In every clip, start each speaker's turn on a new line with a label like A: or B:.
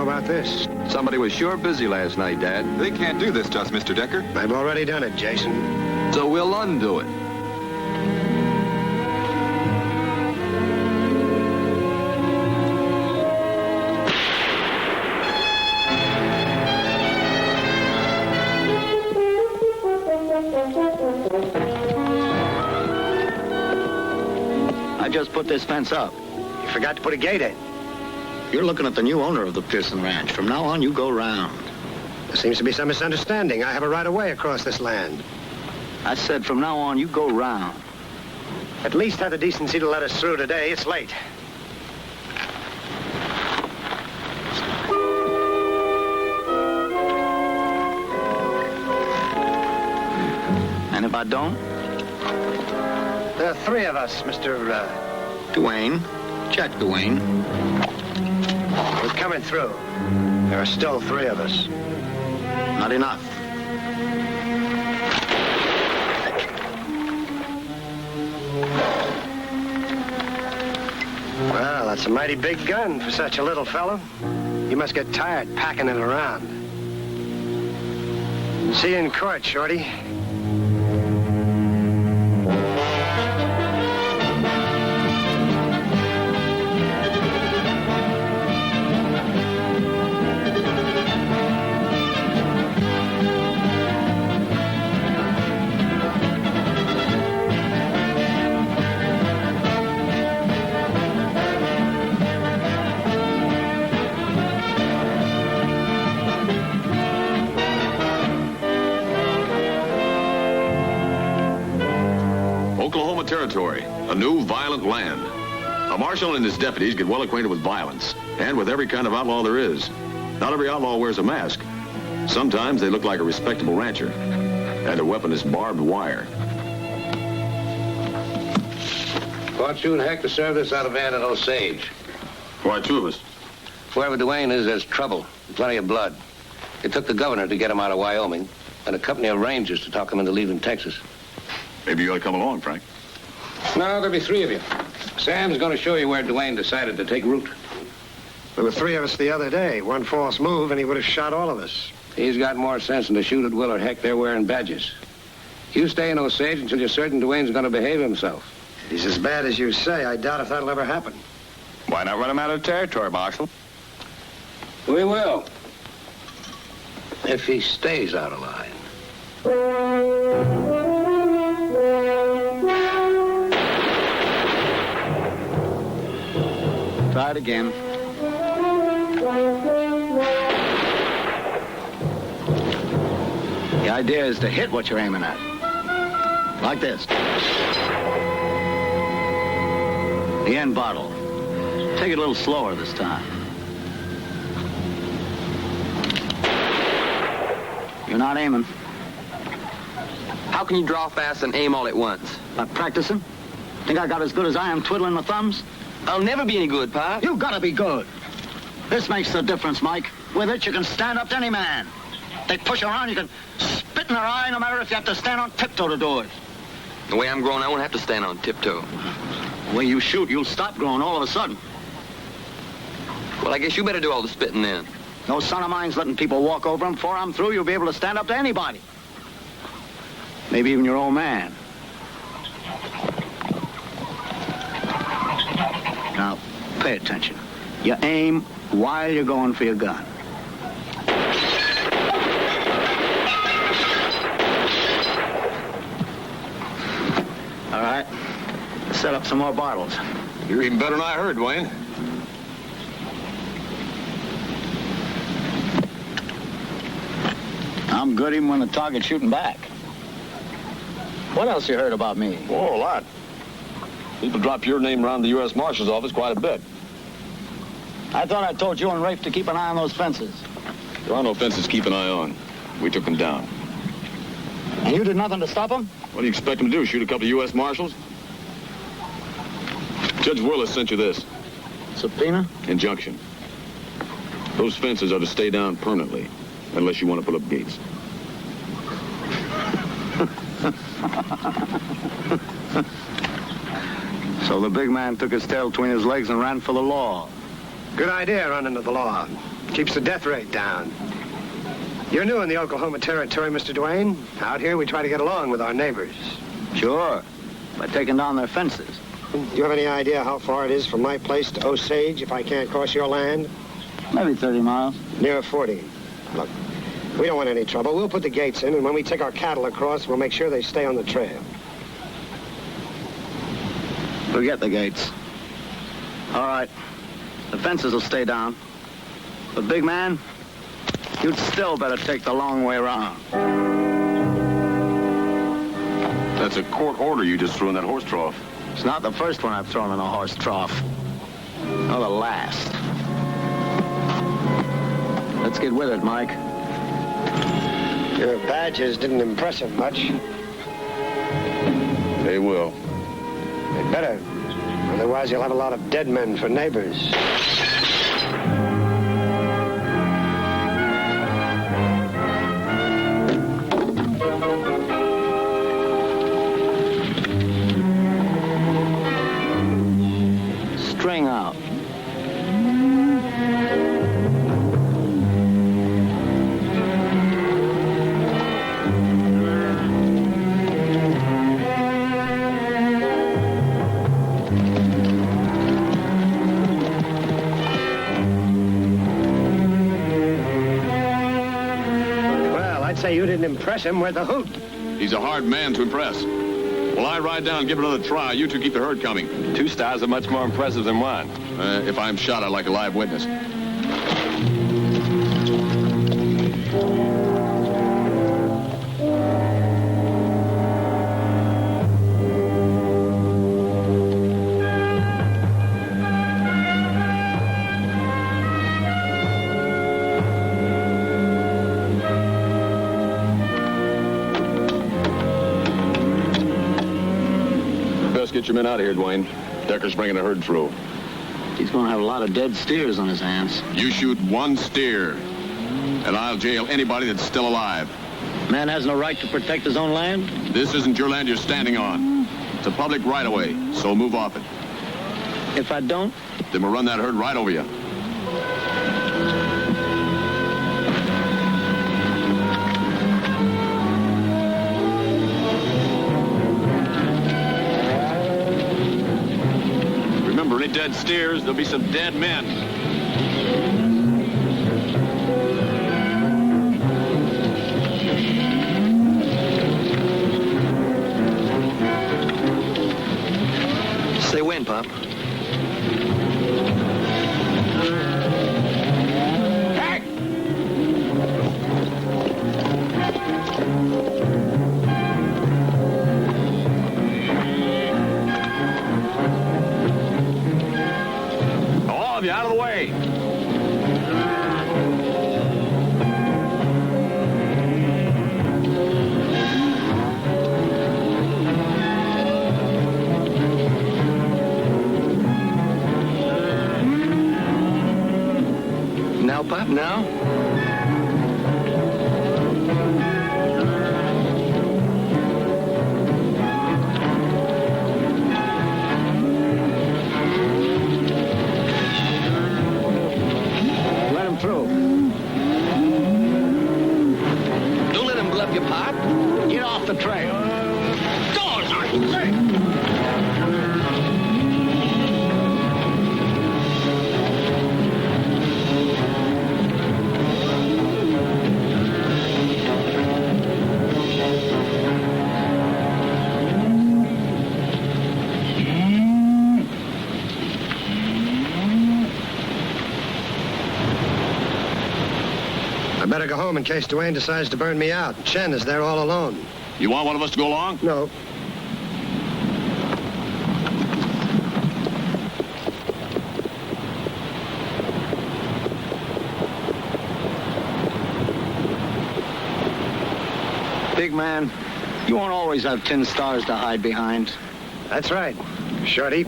A: about this?
B: Somebody was sure busy last night, Dad.
C: They can't do this to us, Mr. Decker.
A: I've already done it, Jason.
B: So we'll undo it.
D: I just put this fence up.
A: You forgot to put a gate in.
D: You're looking at the new owner of the Pearson Ranch. From now on, you go round.
A: There seems to be some misunderstanding. I have a right of way across this land.
D: I said from now on, you go round.
A: At least have the decency to let us through today. It's late.
D: And if I don't?
A: There are three of us, Mr.
D: Duane. Jack Duane.
A: We're coming through. There are still three of us.
D: Not enough.
A: Well, that's a mighty big gun for such a little fellow. You must get tired packing it around. See you in court, Shorty.
E: Territory, a new violent land. A marshal and his deputies get well acquainted with violence and with every kind of outlaw there is. Not every outlaw wears a mask. Sometimes they look like a respectable rancher, and their weapon is barbed wire.
F: Want you and Heck to serve this out of Van and Osage.
E: Why, two of us?
F: Wherever Duane is, there's trouble. Plenty of blood. It took the governor to get him out of Wyoming, and a company of rangers to talk him into leaving Texas.
E: Maybe you ought to come along, Frank.
F: No, there'll be three of you. Sam's going to show you where Duane decided to take root.
A: There were three of us the other day. One false move, and he would have shot all of us.
F: He's got more sense than to shoot at Will or Heck. They're wearing badges. You stay in Osage until you're certain Duane's going to behave himself.
A: If he's as bad as you say, I doubt if that'll ever happen.
B: Why not run him out of territory, Marshal?
F: We will. If he stays out of line.
D: Try it again. The idea is to hit what you're aiming at. Like this. The end bottle. Take it a little slower this time. You're not aiming.
G: How can you draw fast and aim all at once?
D: By practicing? Think I got as good as I am twiddling my thumbs?
G: I'll never be any good, Pop.
D: You gotta be good. This makes the difference, Mike. With it, you can stand up to any man. They push around, you can spit in their eye, no matter if you have to stand on tiptoe to do it.
G: The way I'm growing, I won't have to stand on tiptoe.
D: The way you shoot, you'll stop growing all of a sudden.
G: Well, I guess you better do all the spitting then.
D: No son of mine's letting people walk over him. Before I'm through, you'll be able to stand up to anybody. Maybe even your old man. Now, pay attention. You aim while you're going for your gun. All right. Set up some more bottles.
E: You're even better than I heard, Duane.
D: I'm good even when the target's shooting back. What else you heard about me?
E: Oh, a lot. People drop your name around the U.S. Marshal's office quite a bit.
D: I thought I told you and Rafe to keep an eye on those fences.
E: There are no fences to keep an eye on. We took them down.
D: And you did nothing to stop them?
E: What do you expect them to do, shoot a couple of U.S. Marshals? Judge Willis sent you this.
D: Subpoena?
E: Injunction. Those fences are to stay down permanently, unless you want to put up gates.
D: So the big man took his tail between his legs and ran for the law.
A: Good idea, running to the law. Keeps the death rate down. You're new in the Oklahoma Territory, Mr. Duane. Out here, we try to get along with our neighbors.
D: Sure. By taking down their fences.
A: Do you have any idea how far it is from my place to Osage if I can't cross your land?
D: Maybe 30 miles.
A: Near 40. Look, we don't want any trouble. We'll put the gates in, and when we take our cattle across, we'll make sure they stay on the trail.
D: Forget the gates. All right. The fences will stay down. But, big man, you'd still better take the long way around.
E: That's a court order you just threw in that horse trough.
D: It's not the first one I've thrown in a horse trough. Nor the last. Let's get with it, Mike.
A: Your badges didn't impress him much.
E: They will.
A: They better. Otherwise, you'll have a lot of dead men for neighbors.
D: String out.
A: Say you didn't impress him with the hoot.
E: He's a hard man to impress. Well, I ride down and give it another try. You two keep the herd coming.
B: 2 stars are much more impressive than 1.
E: If I'm shot, I'd like a live witness. Get your men out of here, Duane. Decker's bringing the herd through.
D: He's going to have a lot of dead steers on his hands.
E: You shoot 1 steer, and I'll jail anybody that's still alive.
D: Man has no right to protect his own land?
E: This isn't your land you're standing on. It's a public right-of-way, so move off it.
D: If I don't?
E: Then we'll run that herd right over you. Any dead steers, there'll be some dead men.
G: Say when, Pop?
E: Out of the way.
G: Now, Pop, now?
D: Through.
G: Don't let him bluff you, Pop.
D: Get off the trail.
G: Doors, I say.
A: I better go home in case Duane decides to burn me out. Chen is there all alone.
E: You want one of us to go along?
A: No.
D: Big man, you won't always have 10 stars to hide behind.
A: That's right, Shorty.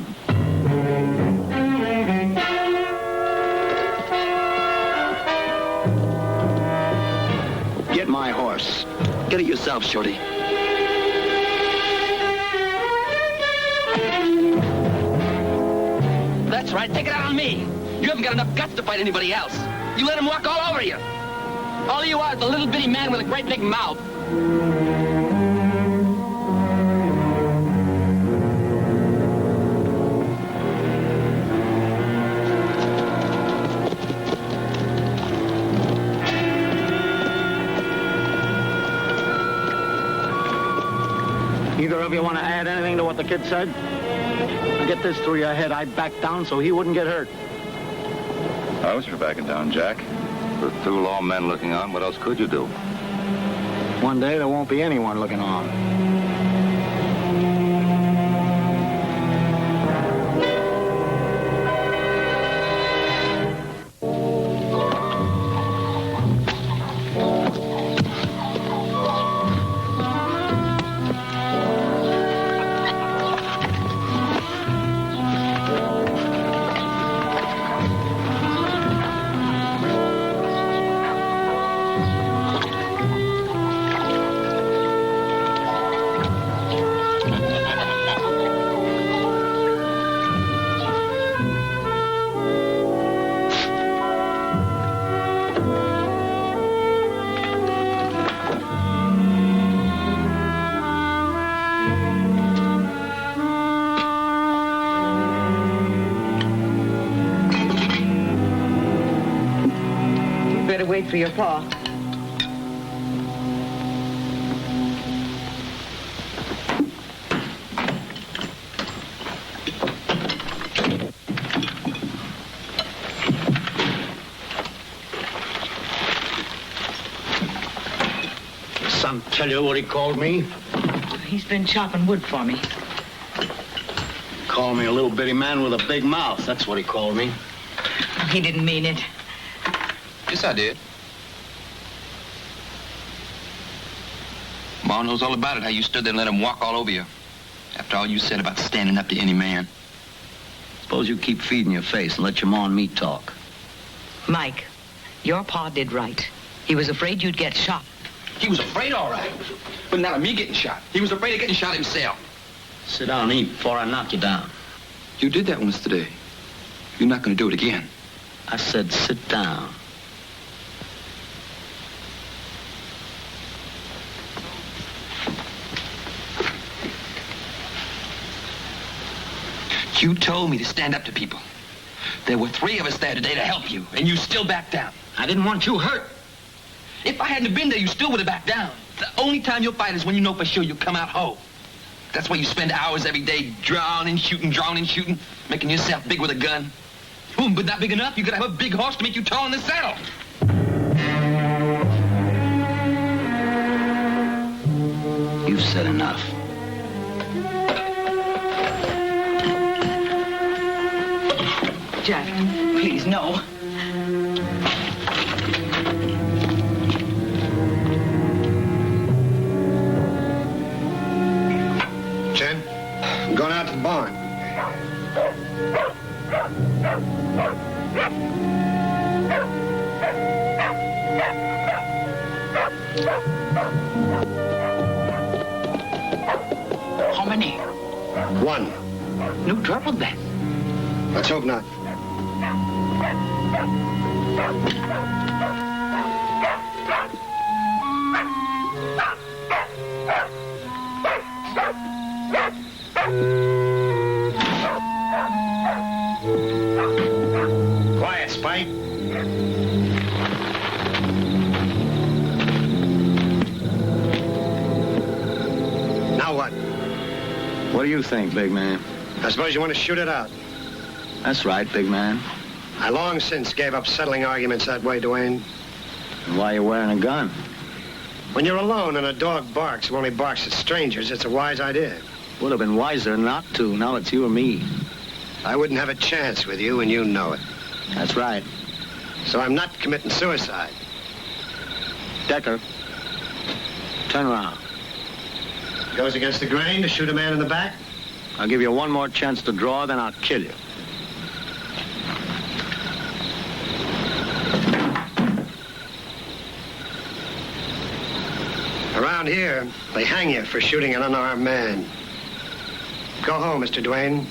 D: Get my horse.
G: Get it yourself, Shorty. That's right. Take it out on me. You haven't got enough guts to fight anybody else. You let him walk all over you. All you are is a little bitty man with a great big mouth.
D: Either of you want to add anything to what the kid said? Now get this through your head. I backed down so he wouldn't get hurt.
C: I was for backing down, Jack.
F: With two lawmen looking on, what else could you do?
D: One day there won't be anyone looking on.
H: Wait for your pa.
D: Son tell you what he called me?
H: He's been chopping wood for me.
D: Called me a little bitty man with a big mouth. That's what he called me.
H: He didn't mean it.
G: Yes, I did. Ma knows all about it, how you stood there and let him walk all over you. After all you said about standing up to any man.
D: Suppose you keep feeding your face and let your ma and me talk.
H: Mike, your pa did right. He was afraid you'd get shot.
G: He was afraid, all right. But not of me getting shot. He was afraid of getting shot himself.
D: Sit down and eat before I knock you down.
G: You did that once today. You're not going to do it again.
D: I said sit down.
G: You told me to stand up to people. There were 3 of us there today to help you, and you still backed down.
D: I didn't want you hurt.
G: If I hadn't been there, you still would have backed down. The only time you'll fight is when you know for sure you'll come out whole. That's why you spend hours every day drawing and shooting, making yourself big with a gun. Boom, but not big enough. You gotta have a big horse to make you tall in the saddle.
D: You've said enough.
H: Jack, please, no.
A: Jen, I'm going out to the barn.
H: How many?
A: 1.
H: No trouble then.
A: Let's hope not. Quiet, Spike. Now what?
D: What do you think, big man?
A: I suppose you want to shoot it out.
D: That's right, big man.
A: I long since gave up settling arguments that way, Dwayne.
D: And why you wearing a gun?
A: When you're alone and a dog barks who only barks at strangers, it's a wise idea.
D: Would have been wiser not to. Now it's you or me.
A: I wouldn't have a chance with you, and you know it.
D: That's right.
A: So I'm not committing suicide.
D: Decker, turn around.
A: Goes against the grain to shoot a man in the back?
D: I'll give you one more chance to draw, then I'll kill you.
A: Around here, they hang you for shooting an unarmed man. Go home, Mr. Dwayne.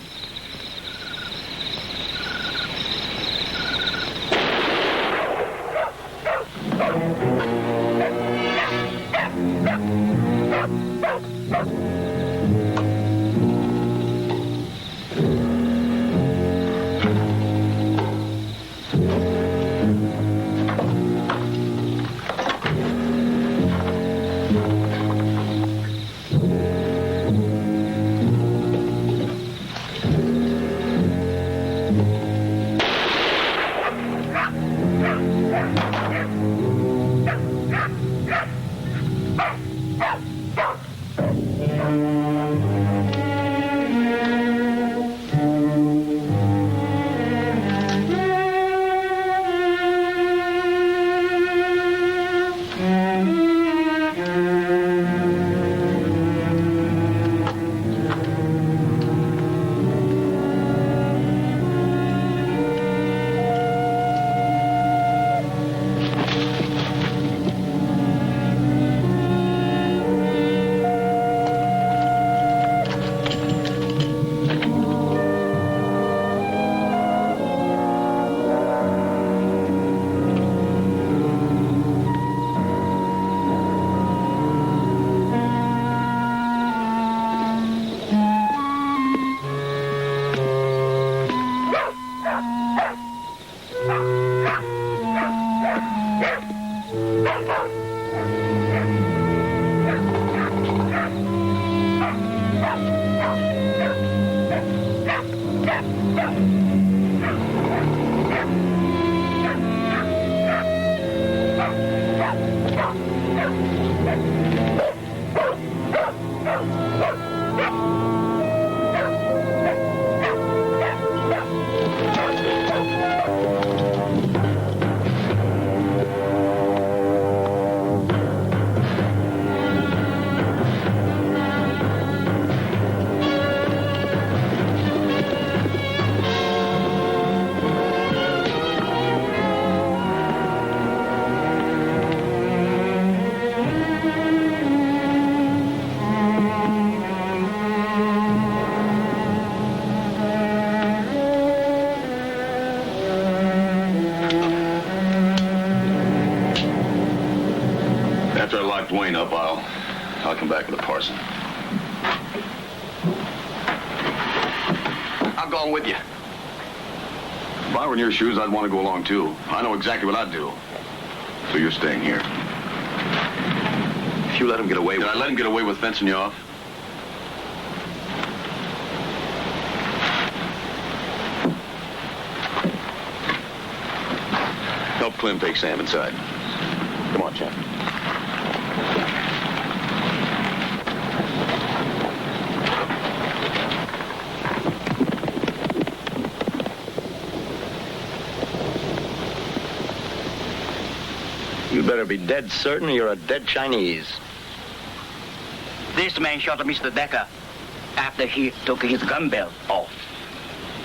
E: Have Dwayne up. I'll come back with a parson.
G: I'm going with you.
E: If I were in your shoes, I'd want to go along, too. I know exactly what I'd do. So you're staying here.
G: If you let him get away with
E: Did I let him get away with fencing you off? Help Clem take Sam inside. Come on, champ.
D: You better be dead certain you're a dead Chinese.
I: This man shot Mr. Decker after he took his gun belt off.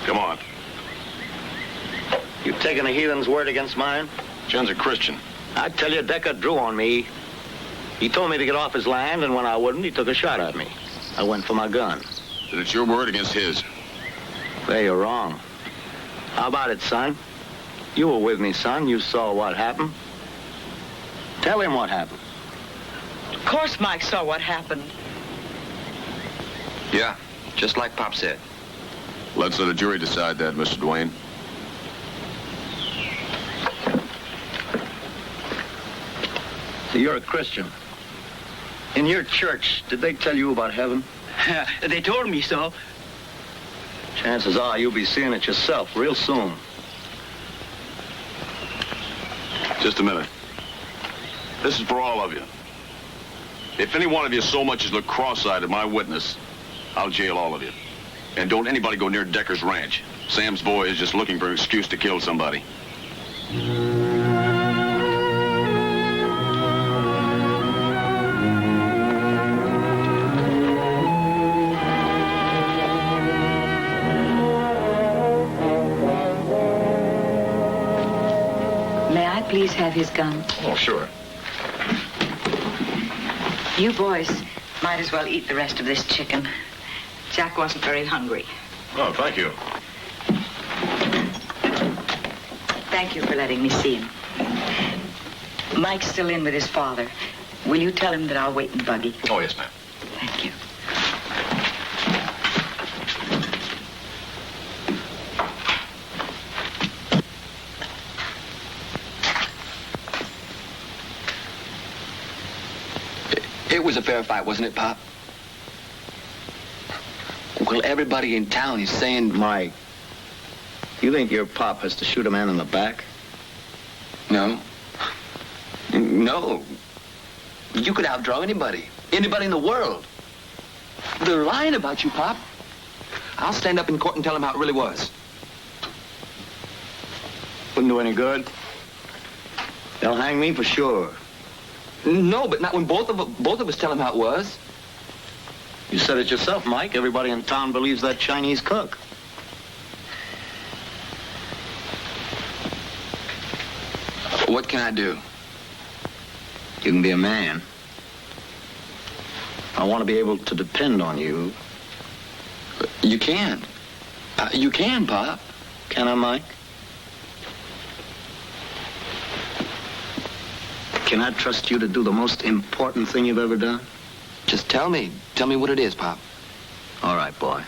E: Come on.
D: You've taken a heathen's word against mine?
E: Jen's a Christian.
D: I tell you, Decker drew on me. He told me to get off his land, and when I wouldn't, he took a shot at me. I went for my gun.
E: Then it's your word against his.
D: There, you're wrong. How about it, son? You were with me, son. You saw what happened. Tell him what happened.
H: Of course Mike saw what happened.
G: Yeah, just like Pop said.
E: Let's let a jury decide that, Mr. Dwayne.
D: So you're a Christian. In your church, did they tell you about heaven?
I: They told me so.
D: Chances are you'll be seeing it yourself real soon.
E: Just a minute. This is for all of you. If any one of you so much as look cross-eyed at my witness, I'll jail all of you. And don't anybody go near Decker's ranch. Sam's boy is just looking for an excuse to kill somebody.
H: May I please have his gun?
E: Oh, sure.
H: You boys might as well eat the rest of this chicken. Jack wasn't very hungry.
E: Oh, thank you.
H: Thank you for letting me see him. Mike's still in with his father. Will you tell him that I'll wait in the buggy?
E: Oh, yes, ma'am.
H: Thank you.
G: It was a fair fight, wasn't it, Pop? Well, everybody in town is saying...
D: Mike, you think your pop has to shoot a man in the back?
G: No. No. You could outdraw anybody. Anybody in the world. They're lying about you, Pop. I'll stand up in court and tell them how it really was.
D: Wouldn't do any good. They'll hang me for sure.
G: No, but not when both of us tell them how it was.
D: You said it yourself, Mike. Everybody in town believes that Chinese cook.
G: What can I do?
D: You can be a man. I want to be able to depend on you.
G: You can. You can, Pop.
D: Can I, Mike? Can I trust you to do the most important thing you've ever done?
G: Just tell me. Tell me what it is, Pop.
D: All right, boy.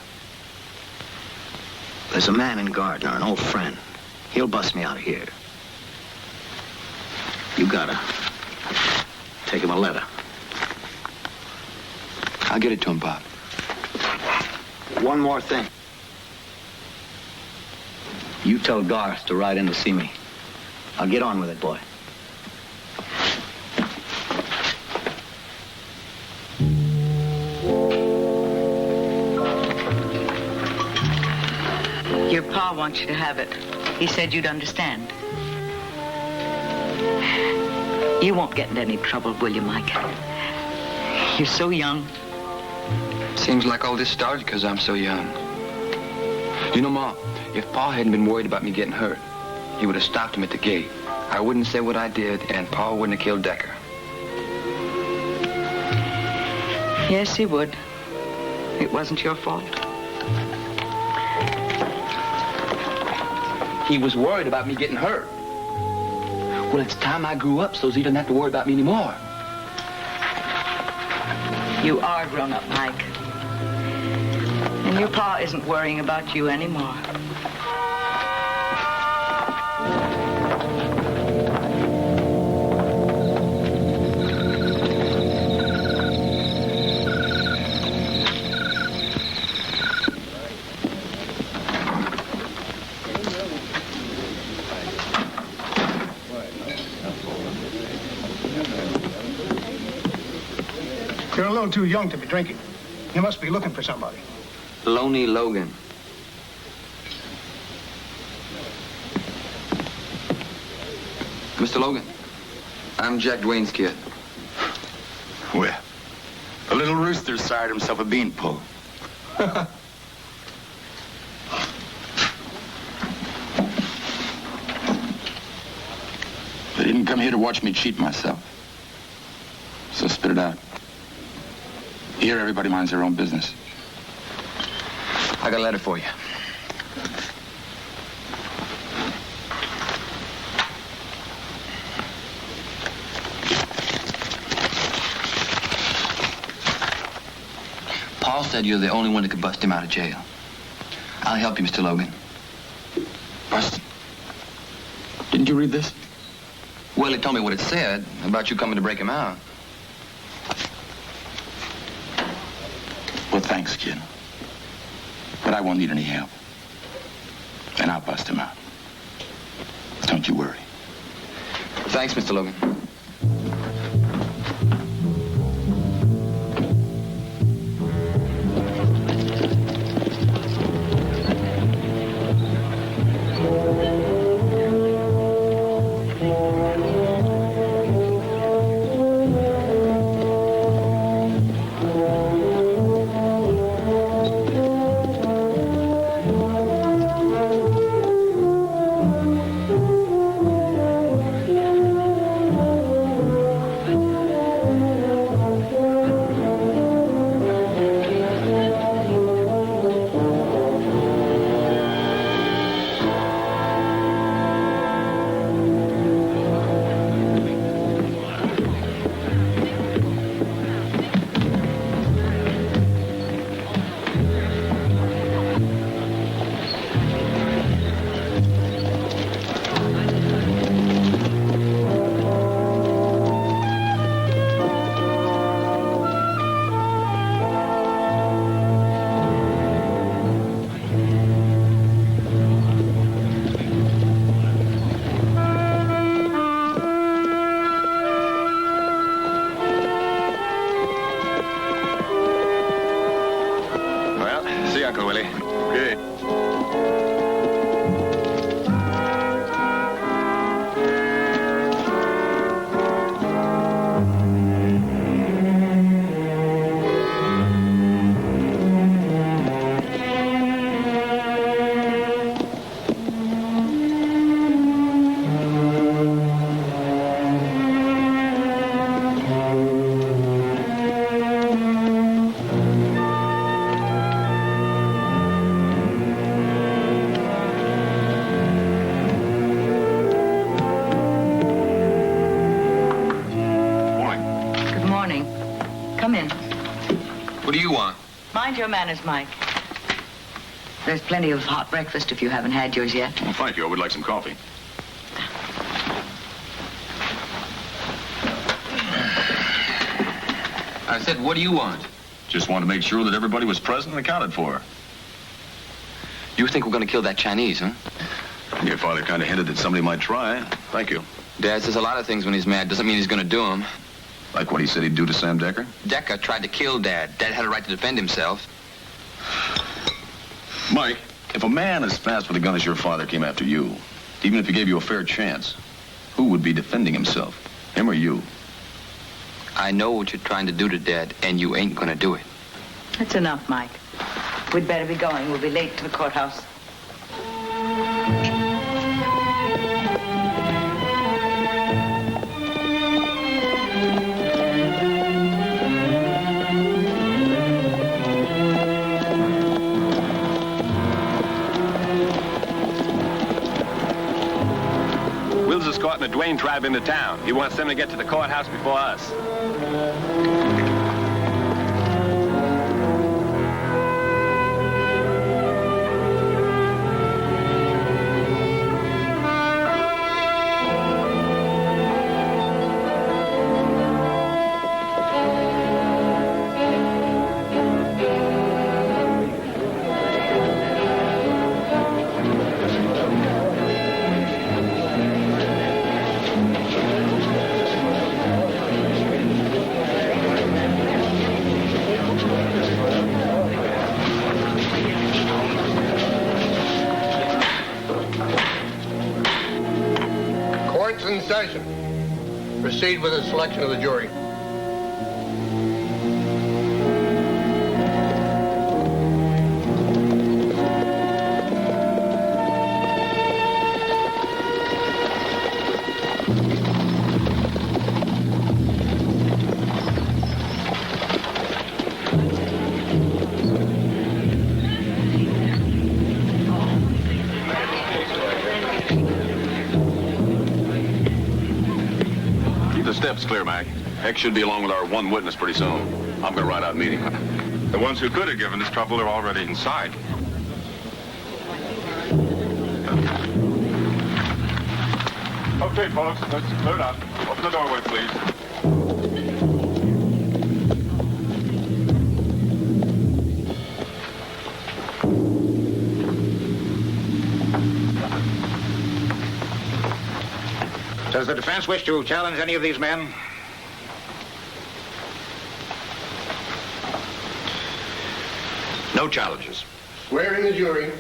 D: There's a man in Gardner, an old friend. He'll bust me out of here. You gotta take him a letter.
G: I'll get it to him, Pop.
D: One more thing. You tell Garth to ride in to see me. I'll get on with it, boy.
H: Your pa wants you to have it. He said you'd understand. You won't get into any trouble, will you, Mike? You're so young.
G: Seems like all this started because I'm so young. You know, Ma, if Pa hadn't been worried about me getting hurt, he would have stopped him at the gate. I wouldn't say what I did, and Pa wouldn't have killed Decker.
H: Yes, he would. It wasn't your fault.
G: He was worried about me getting hurt. Well, it's time I grew up so he doesn't have to worry about me anymore.
H: You are grown up, Mike. And your pa isn't worrying about you anymore.
A: You're a little too young to be drinking. You must be looking for somebody.
G: Lonely Logan. Mr. Logan, I'm Jack Dwayne's kid.
C: Well, the little rooster sired himself a beanpole. I didn't come here to watch me cheat myself. So spit it out. Here, everybody minds their own business.
G: I got a letter for you. Paul said you're the only one that could bust him out of jail. I'll help you, Mr. Logan.
C: Bust? Didn't you read this?
G: Well, he told me what it said about you coming to break him out.
C: Well, thanks, kid. But I won't need any help. And I'll bust him out. Don't you worry.
G: Thanks, Mr. Logan.
H: Mind your manners, Mike. There's plenty of hot breakfast if you haven't had yours yet.
E: Well, thank you. I would like some coffee.
G: I said, what do you want?
E: Just want to make sure that everybody was present and accounted for.
G: You think we're going to kill that Chinese, huh?
E: Your father kind of hinted that somebody might try. Thank you.
G: Dad says a lot of things when he's mad. Doesn't mean he's going to do them.
E: Like what he said he'd do to Sam Decker?
G: Decker tried to kill Dad. Dad had a right to defend himself.
E: Mike, if a man as fast with a gun as your father came after you, even if he gave you a fair chance, who would be defending himself? Him or you?
G: I know what you're trying to do to Dad, and you ain't going to do it.
H: That's enough, Mike. We'd better be going. We'll be late to the courthouse.
B: Will's escorting the Dwayne tribe into town. He wants them to get to the courthouse before us.
A: Court's in session. Proceed with the selection of the jury.
E: Steps clear, Mac. X should be along with our one witness pretty soon. I'm going to ride out and meet him.
B: The ones who could have given us trouble are already inside. Okay, folks, let's clear it out. Open the doorway, please.
D: Does the defense wish to challenge any of these men?
C: No challenges.
A: Swear in the jury.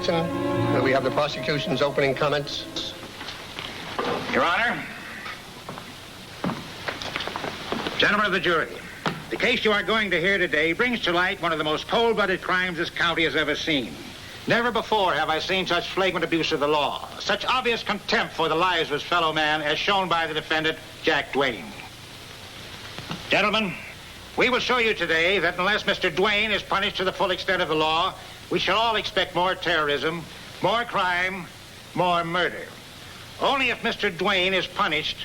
A: May we have the prosecution's opening comments?
D: Your Honor, gentlemen of the jury, the case you are going to hear today brings to light one of the most cold-blooded crimes this county has ever seen. Never before have I seen such flagrant abuse of the law, such obvious contempt for the lives of his fellow man as shown by the defendant, Jack Duane. Gentlemen, we will show you today that unless Mr. Duane is punished to the full extent of the law, we shall all expect more terrorism, more crime, more murder. Only if Mr. Duane is punished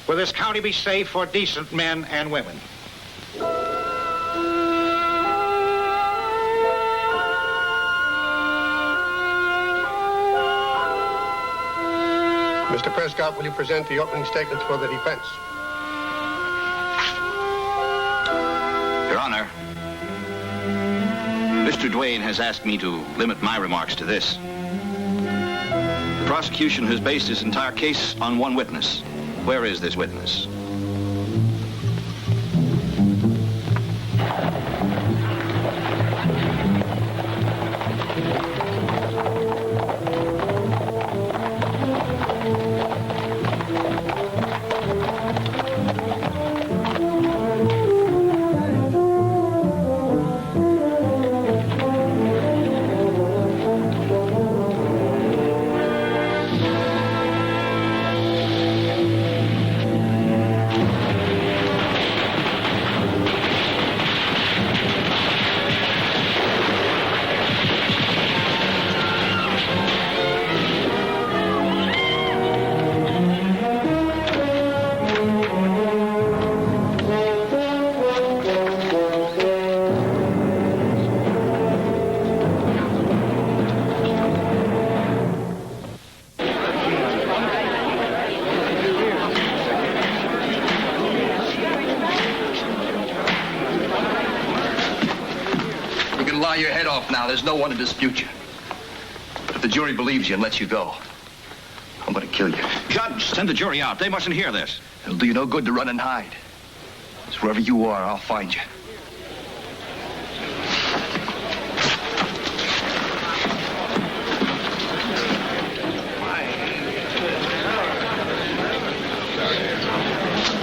D: will this county be safe for decent men and women.
A: Mr. Prescott, will you present the opening statements for the defense?
C: Your Honor, Mr. Duane has asked me to limit my remarks to this. The prosecution has based its entire case on one witness. Where is this witness?
G: Your head off now. There's no one to dispute you. But if the jury believes you and lets you go, I'm going to kill you.
C: Judge, send the jury out. They mustn't hear this.
G: It'll do you no good to run and hide. So wherever you are, I'll find you.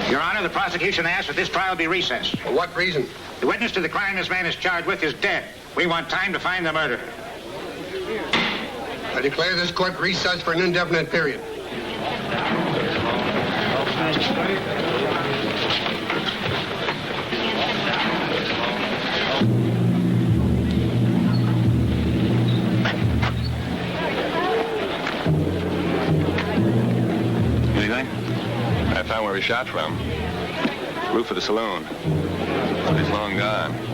D: Your Honor, the prosecution asks that this trial be recessed.
A: For what reason?
D: The witness to the crime this man is charged with is dead. We want time to find the murderer.
A: I declare this court recessed for an indefinite period.
B: Anything? I found where he shot from. Roof of the saloon. But he's long gone.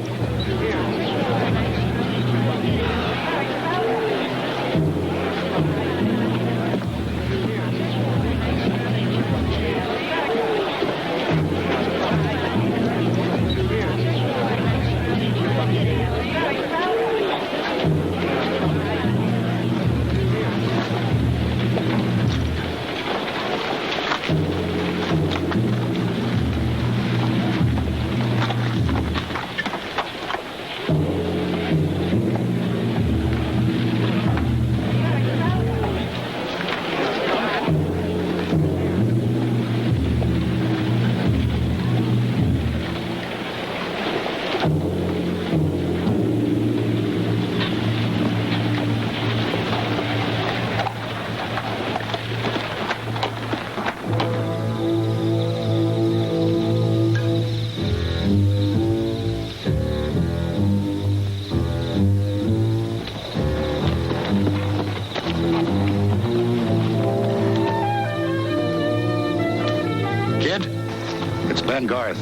C: Garth.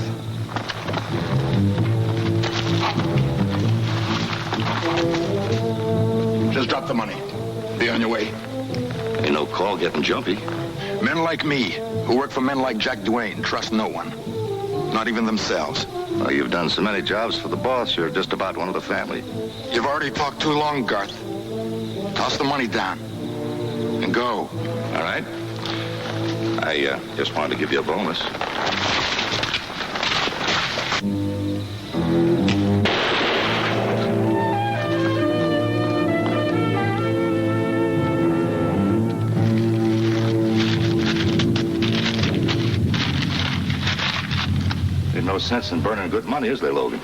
C: Just drop the money. Be on your way.
F: Ain't no call getting jumpy.
C: Men like me, who work for men like Jack Duane, trust no one. Not even themselves.
F: Well, you've done so many jobs for the boss, you're just about one of the family.
C: You've already talked too long, Garth. Toss the money down. And go.
F: All right. I just wanted to give you a bonus. There's no sense in burning good money, is there, Logan?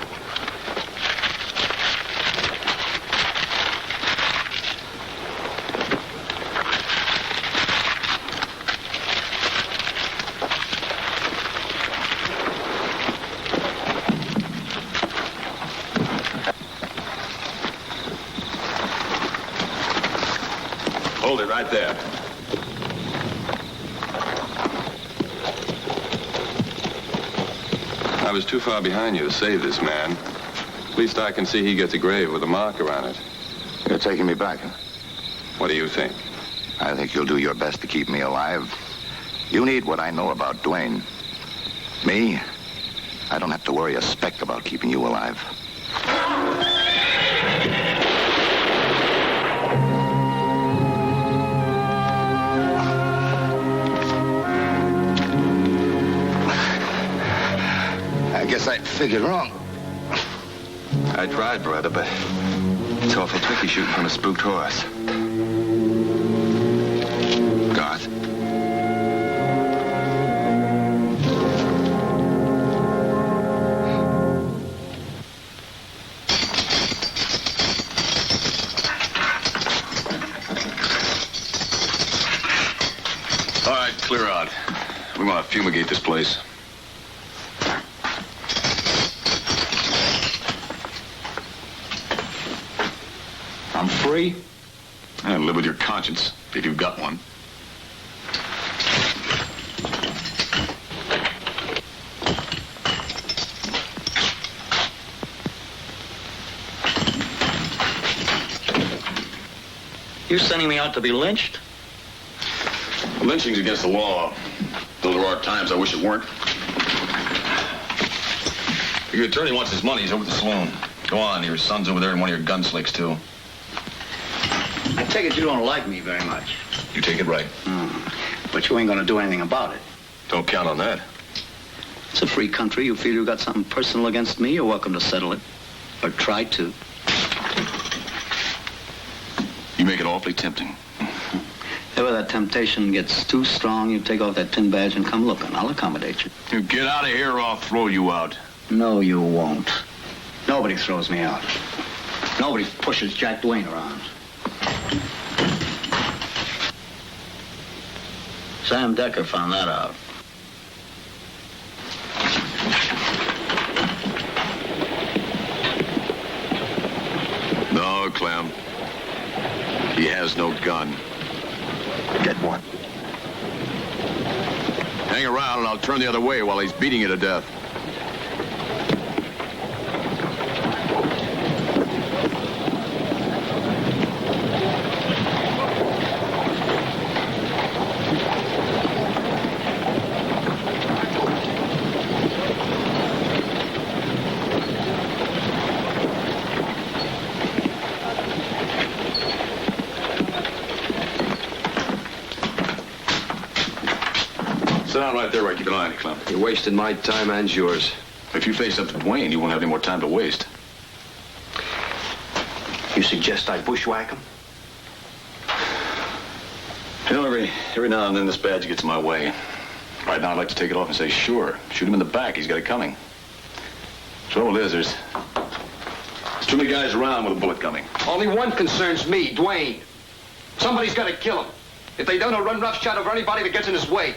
B: Hold it right there. I was too far behind you to save this man. At least I can see he gets a grave with a marker on it.
C: You're taking me back, huh?
B: What do you think?
C: I think you'll do your best to keep me alive. You need what I know about Duane. Me, I don't have to worry a speck about keeping you alive. I guess I figured wrong.
F: I tried, brother, but it's awful tricky shooting from a spooked horse.
C: Garth.
E: All right, clear out. We want to fumigate this place.
C: I'm free?
E: And live with your conscience, if you've got one.
I: You sending me out to be lynched?
E: Lynching's against the law. Though there are times I wish it weren't. If your attorney wants his money, he's over at the saloon. Go on, your son's over there in one of your gun slicks, too.
I: I take it you don't like me very much.
E: You take it right.
I: But you ain't gonna do anything about it.
E: Don't count on that.
I: It's a free country. You feel you got something personal against me, you're welcome to settle it. Or try to.
E: You make it awfully tempting.
I: If ever that temptation gets too strong, you take off that tin badge and come looking. I'll accommodate you.
E: You get out of here or I'll throw you out.
I: No, you won't. Nobody throws me out. Nobody pushes Jack Duane around. Sam Decker found that out.
E: No, Clem. He has no gun.
C: Get one.
E: Hang around and I'll turn the other way while he's beating you to death. Sit down right there where I keep an eye on you, Clem.
J: You're wasting my time and yours.
E: If you face up to Dwayne, you won't have any more time to waste.
J: You suggest I bushwhack him?
E: You know, every now and then this badge gets in my way. Right now, I'd like to take it off and say, sure, shoot him in the back. He's got it coming. Trouble is, there's too many guys around with a bullet coming.
J: Only one concerns me, Dwayne. Somebody's got to kill him. If they don't, he'll run roughshod over anybody that gets in his way.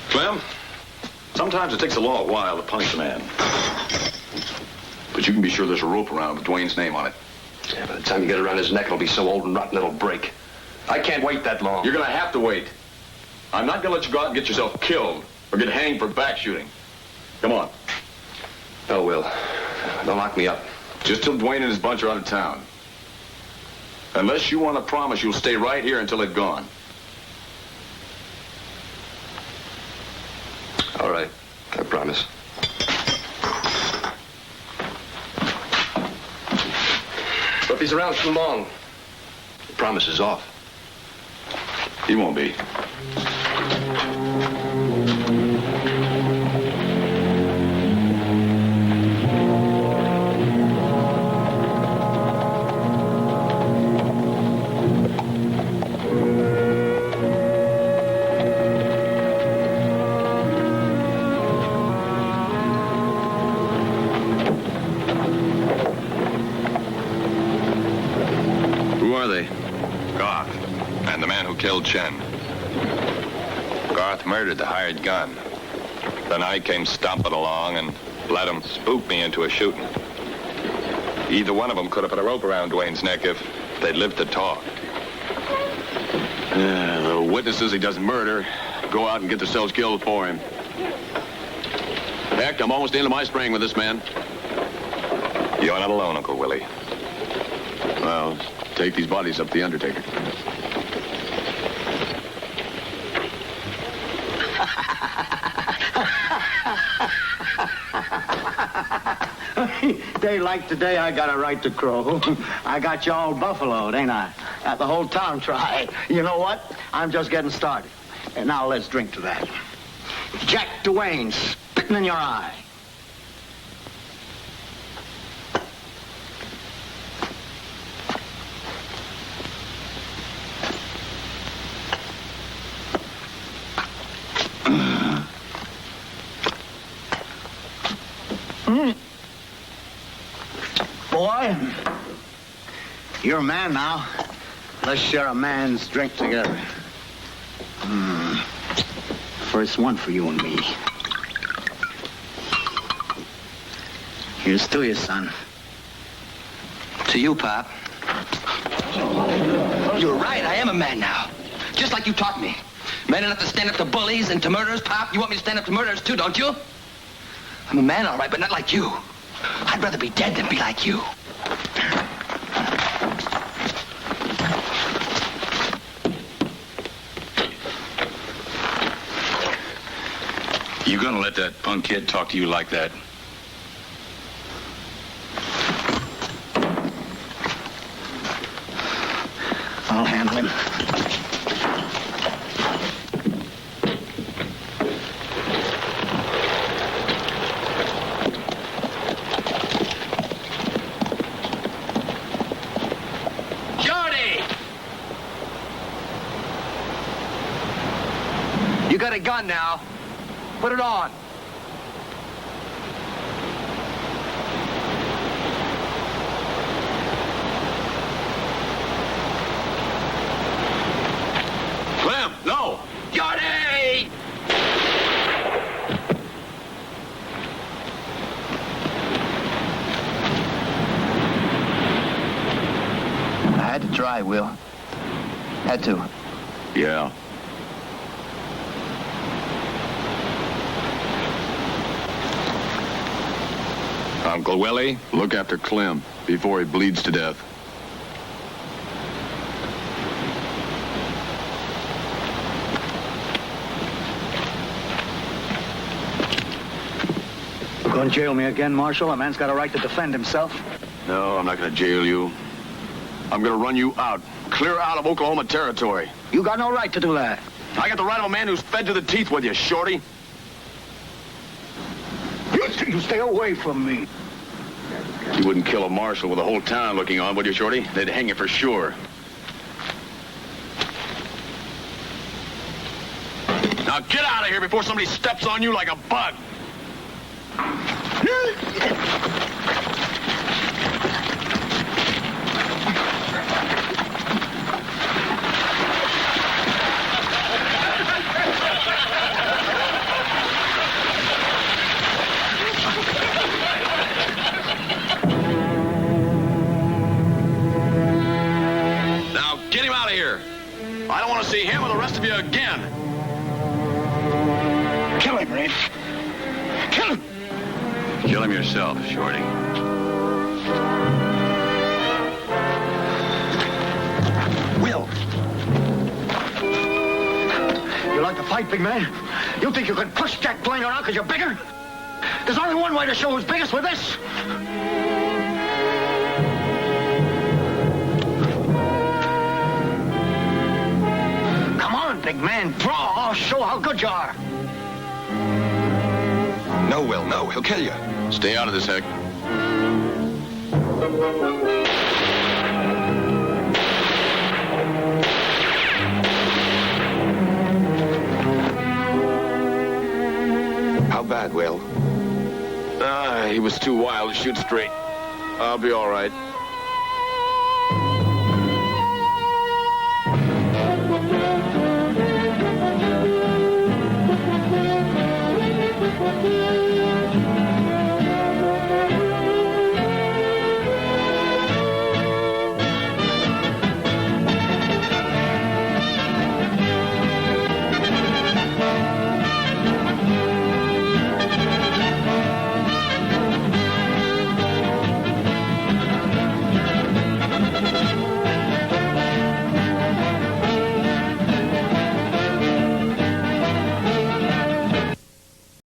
E: Clem, sometimes it takes the law a while to punish a man. But you can be sure there's a rope around with Dwayne's name on it.
J: Yeah, by the time you get around his neck, it'll be so old and rotten it'll break. I can't wait that long.
E: You're gonna have to wait. I'm not gonna let you go out and get yourself killed or get hanged for back shooting. Come on.
J: Oh, Will. Don't lock me up.
E: Just till Dwayne and his bunch are out of town. Unless you want to promise you'll stay right here until they've gone.
J: All right. I promise. But if he's around too long, the promise is off.
E: He won't be.
B: Killed Chen. Garth murdered the hired gun. Then I came stomping along and let them spook me into a shooting. Either one of them could have put a rope around Dwayne's neck if they'd lived to talk.
E: The witnesses he doesn't murder go out and get themselves killed for him. Heck, I'm almost into my spraying with this man.
B: You're not alone, Uncle Willie.
E: Well, take these bodies up to the undertaker.
K: Day like today, I got a right to crow. I got you all buffaloed, ain't I? Got the whole town tried. You know what? I'm just getting started. And now let's drink to that. Jack Dwayne, spitting in your eye. Boy, you're a man now. Let's share a man's drink together. First one for you and me. Here's to you, son.
G: To you, Pop. You're right, I am a man now. Just like you taught me. Man enough to stand up to bullies and to murderers, Pop. You want me to stand up to murderers too, don't you? I'm a man, all right, but not like you. I'd rather be dead than be like you.
E: You gonna let that punk kid talk to you like that?
K: I'll handle him.
G: Shorty! You got a gun now. Put it on.
E: Clem, no!
G: Shorty!
K: I had to try, Will. Had to.
E: Yeah.
B: Uncle Willie?
E: Look after Clem before he bleeds to death.
K: Going to jail me again, Marshal? A man's got a right to defend himself.
E: No, I'm not gonna jail you. I'm gonna run you out. Clear out of Oklahoma territory.
K: You got no right to do that.
E: I got the right of a man who's fed to the teeth with you, Shorty.
K: You stay away from me.
E: You wouldn't kill a marshal with the whole town looking on, would you, Shorty? They'd hang you for sure. Now get out of here before somebody steps on you like a bug. Now get him out of here. I don't want to see him or the rest of you again.
K: Kill him, Rafe. Kill him.
E: Kill him yourself, Shorty.
K: Will. You like to fight, big man? You think you can push Jack Duane around because you're bigger? There's only one way to show who's biggest with this. Come on, big man. Draw. I'll show how good you are.
B: No, Will, no. He'll kill you.
E: Stay out of this, Heck.
B: How bad, Will?
E: He was too wild to shoot straight. I'll be all right.